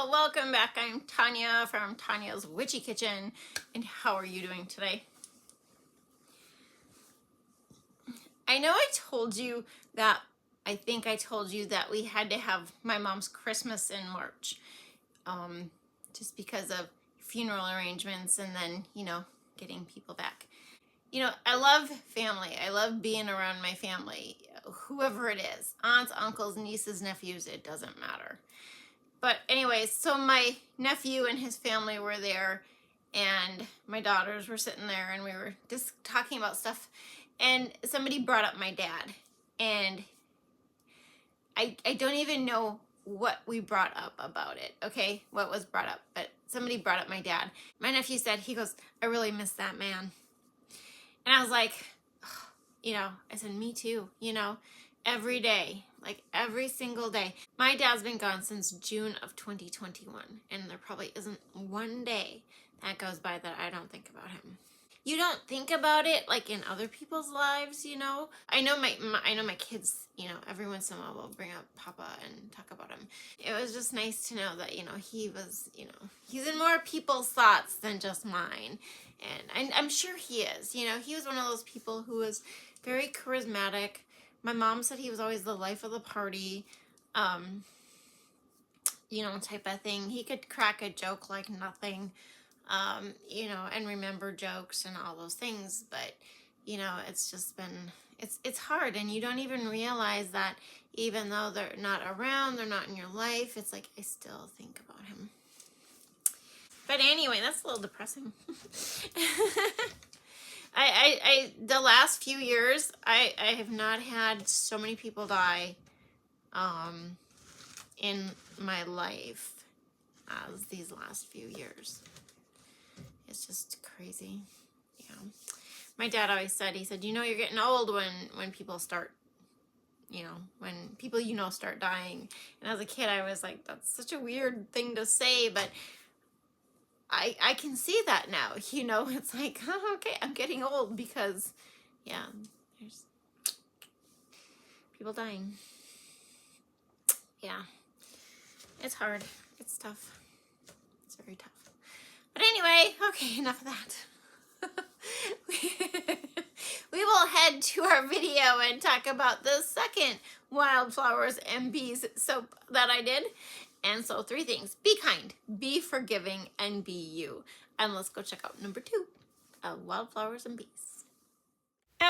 Well, welcome back. I'm Tonya from Tonya's Witchy Kitchen. And how are you doing today? I know I think I told you that we had to have my mom's Christmas in March. Just because of funeral arrangements and then, getting people back. I love family. I love being around my family, whoever it is, aunts, uncles, nieces, nephews, it doesn't matter. But anyways, so my nephew and his family were there, and my daughters were sitting there, and we were just talking about stuff, and somebody brought up my dad, and I don't even know what we brought up about it, okay, what was brought up, but somebody brought up my dad. My nephew said, he goes, I really miss that man. And I was like, I said, me too, every day, like every single day. My dad's been gone since June of 2021, and there probably isn't one day that goes by that I don't think about him. You don't think about it like in other people's lives, I know my kids, every once in a while will bring up Papa and talk about him. It was just nice to know that, he was, he's in more people's thoughts than just mine. And I'm sure he is, he was one of those people who was very charismatic. My mom said he was always the life of the party, type of thing. He could crack a joke like nothing, and remember jokes and all those things. But, it's just been, it's hard. And you don't even realize that even though they're not around, they're not in your life, it's like I still think about him. But anyway, that's a little depressing. The last few years, I have not had so many people die in my life as these last few years. It's just crazy. Yeah. My dad always said, he said, you're getting old when people start, when people start dying. And as a kid, I was like, that's such a weird thing to say, but I can see that now, it's like, oh, okay, I'm getting old because, there's people dying. Yeah, it's hard. It's tough. It's very tough. But anyway, okay, enough of that. We will head to our video and talk about the second Wildflowers and Bees soap that I did. And so 3 things: be kind, be forgiving, and be you. And let's go check out number 2 of Wildflowers and Bees.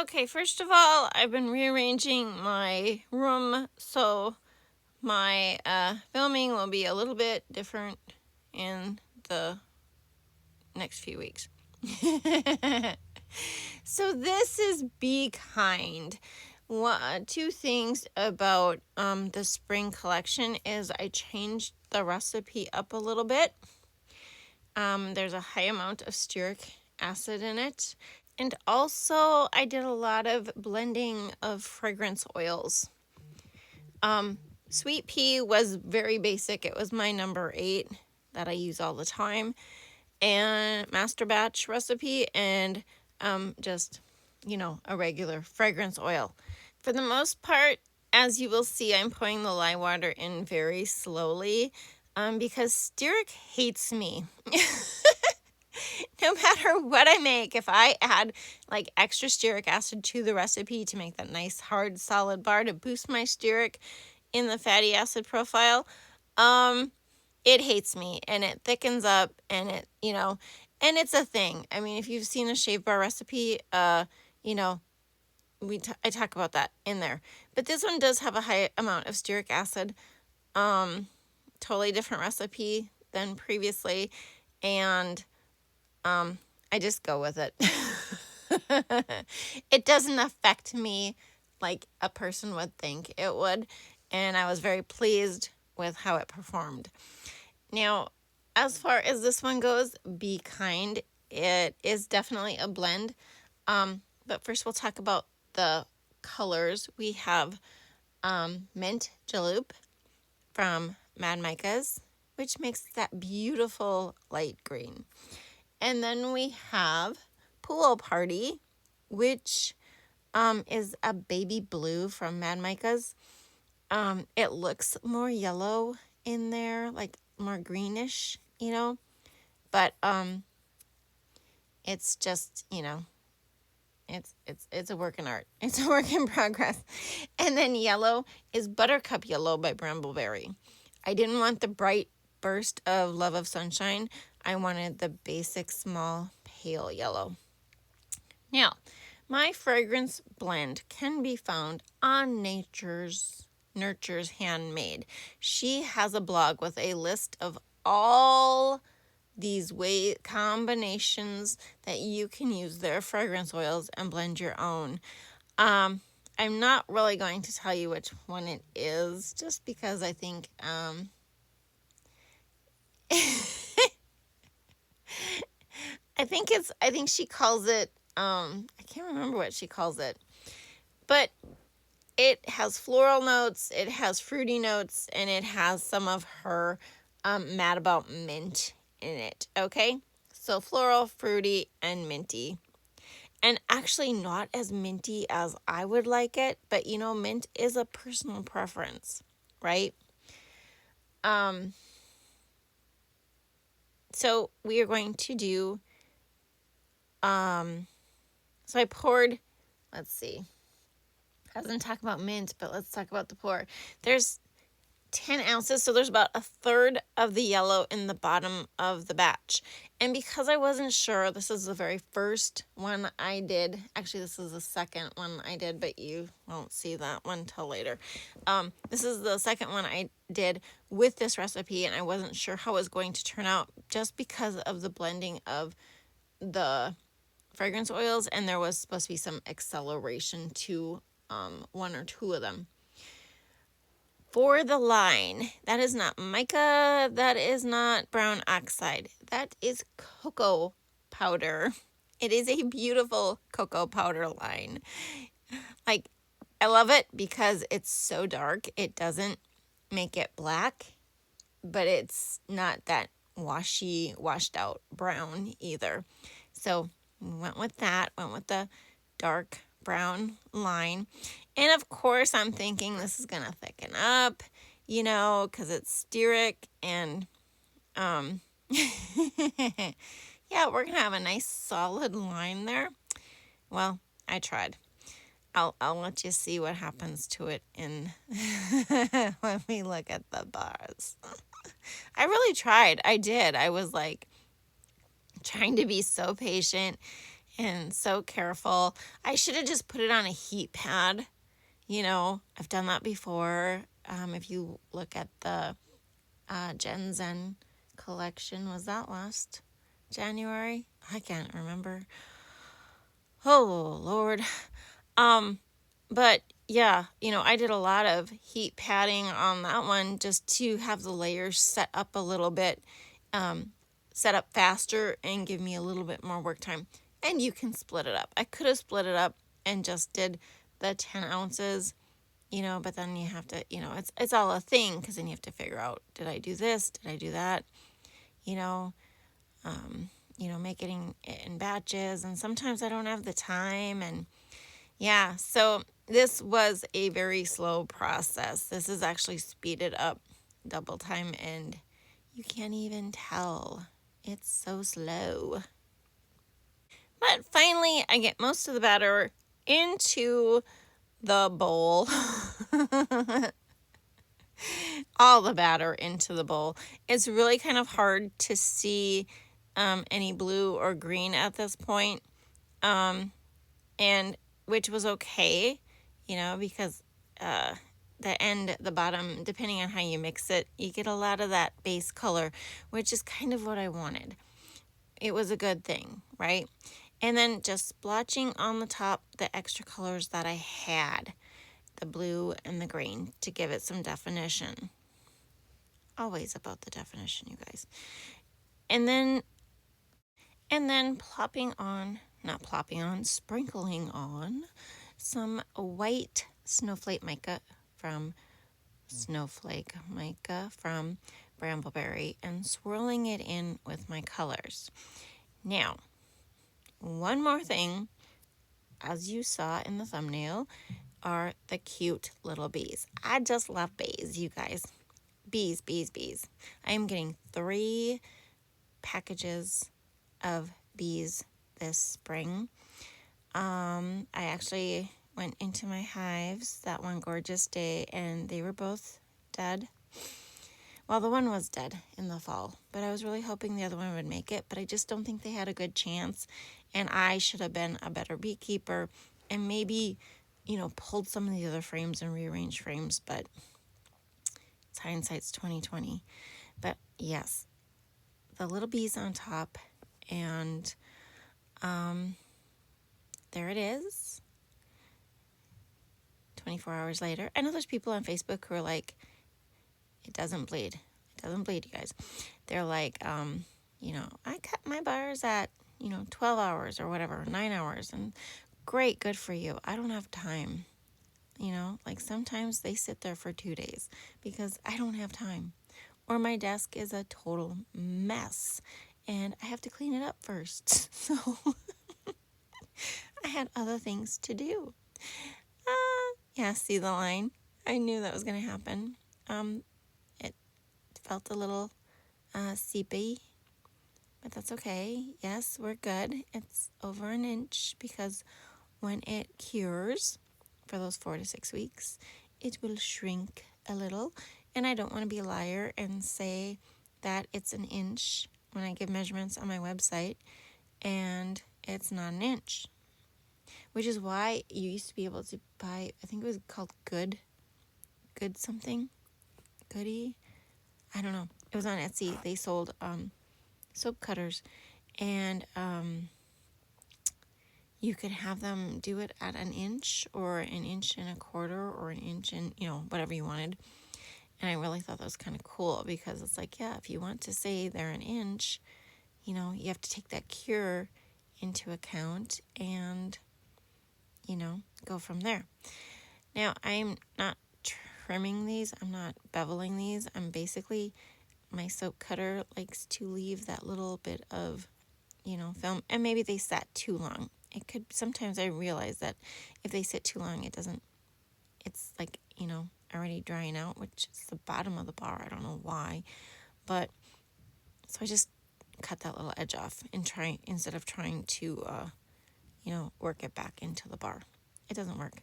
Okay, first of all, I've been rearranging my room, so my filming will be a little bit different in the next few weeks. So this is Be Kind. 2 things about the spring collection is I changed the recipe up a little bit. There's a high amount of stearic acid in it. And also I did a lot of blending of fragrance oils. Sweet pea was very basic. It was my number 8 that I use all the time. And master batch recipe and just, a regular fragrance oil. For the most part, as you will see, I'm pouring the lye water in very slowly because stearic hates me. No matter what I make, if I add like extra stearic acid to the recipe to make that nice hard solid bar to boost my stearic in the fatty acid profile, it hates me and it thickens up and it, and it's a thing. I mean, if you've seen a shave bar recipe, I talk about that in there. But this one does have a high amount of stearic acid. Totally different recipe than previously. And I just go with it. It doesn't affect me like a person would think it would. And I was very pleased with how it performed. Now, as far as this one goes, Be Kind, it is definitely a blend. But first we'll talk about the colors. We have Mint Jaloop from Mad Micas, which makes that beautiful light green. And then we have Pool Party, which is a baby blue from Mad Micas. It looks more yellow in there, like more greenish, you know, but it's just, you know, it's a work in art. It's a work in progress. And then yellow is Buttercup Yellow by Brambleberry. I didn't want the bright burst of Love of Sunshine. I wanted the basic small pale yellow. Now, my fragrance blend can be found on Nurture's Handmade. She has a blog with a list of all these combinations that you can use their fragrance oils and blend your own. I'm not really going to tell you which one it is, just because I think I think she calls it I can't remember what she calls it, but it has floral notes, it has fruity notes, and it has some of her Mad About Mint in it, okay? So floral, fruity, and minty. And actually not as minty as I would like it, but you know, mint is a personal preference, right? So we are going to do, so I poured, let's see. I was going to talk about mint, but let's talk about the pour. There's 10 ounces, so there's about a third of the yellow in the bottom of the batch. And because I wasn't sure, this is the very first one I did. Actually, this is the second one I did, but you won't see that one till later. This is the second one I did with this recipe, and I wasn't sure how it was going to turn out just because of the blending of the fragrance oils, and there was supposed to be some acceleration to one or two of them. For the line, that is not mica, that is not brown oxide, that is cocoa powder. It is a beautiful cocoa powder line. Like, I love it because it's so dark. It doesn't make it black, but it's not that washed out brown either. So we went with that, went with the dark brown line. And of course, I'm thinking this is going to thicken up, you know, because it's stearic. And yeah, we're going to have a nice solid line there. Well, I tried. I'll let you see what happens to it in when we look at the bars. I really tried. I did. I was like trying to be so patient and so careful. I should have just put it on a heat pad. You know, I've done that before. If you look at the Gen Zen collection, was that last January? I can't remember. Oh, Lord. But yeah, you know, I did a lot of heat padding on that one just to have the layers set up a little bit, set up faster and give me a little bit more work time. And you can split it up. I could have split it up and just did the 10 ounces, you know, but then you have to, you know, it's all a thing because then you have to figure out, did I do this? Did I do that? You know, making it in batches, and sometimes I don't have the time, and yeah, so this was a very slow process. This is actually speeded up double time, and you can't even tell. It's so slow. But finally, I get most of the batter into the bowl. All the batter into the bowl. It's really kind of hard to see any blue or green at this point. And which was okay, you know, because the bottom, depending on how you mix it, you get a lot of that base color, which is kind of what I wanted. It was a good thing, right? And then just splotching on the top the extra colors that I had, the blue and the green, to give it some definition. Always about the definition, you guys. And then sprinkling on some white snowflake mica from Brambleberry and swirling it in with my colors. Now, one more thing, as you saw in the thumbnail, are the cute little bees. I just love bees, you guys. bees, bees, bees. I am getting 3 packages of bees this spring. I actually went into my hives that one gorgeous day and they were both dead. Well, the one was dead in the fall, but I was really hoping the other one would make it, but I just don't think they had a good chance. And I should have been a better beekeeper and maybe, pulled some of the other frames and rearranged frames, but it's hindsight's 2020. But yes, the little bees on top, and there it is. 24 hours later. I know there's people on Facebook who are like, it doesn't bleed. It doesn't bleed, you guys. They're like, I cut my bars at, 12 hours or whatever, 9 hours. And great, good for you. I don't have time. Like sometimes they sit there for 2 days because I don't have time. Or my desk is a total mess and I have to clean it up first. So I had other things to do. Yeah, see the line? I knew that was going to happen. It felt a little seepy, but that's okay. Yes, we're good. It's over an inch because when it cures for those 4 to 6 weeks, it will shrink a little. And I don't want to be a liar and say that it's an inch when I give measurements on my website and it's not an inch. Which is why you used to be able to buy, I think it was called Good something, Goody. I don't know. It was on Etsy. They sold soap cutters, and you could have them do it at an inch or an inch and a quarter or an inch and, whatever you wanted. And I really thought that was kind of cool because it's like, yeah, if you want to say they're an inch, you have to take that cure into account and, go from there. Now, I'm not trimming these. I'm not beveling these. I'm basically, my soap cutter likes to leave that little bit of, film. And maybe they sat too long. It could, sometimes I realize that if they sit too long, it's like, already drying out, which is the bottom of the bar. I don't know why. But, so I just cut that little edge off and instead of trying to, work it back into the bar. It doesn't work.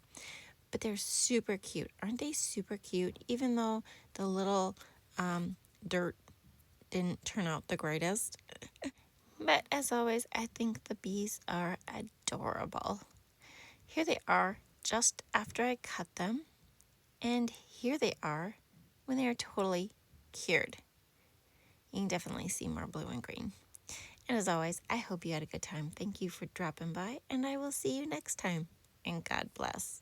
But they're super cute. Aren't they super cute? Even though the little dirt didn't turn out the greatest. But as always, I think the bees are adorable. Here they are just after I cut them. And here they are when they are totally cured. You can definitely see more blue and green. And as always, I hope you had a good time. Thank you for dropping by, and I will see you next time. And God bless.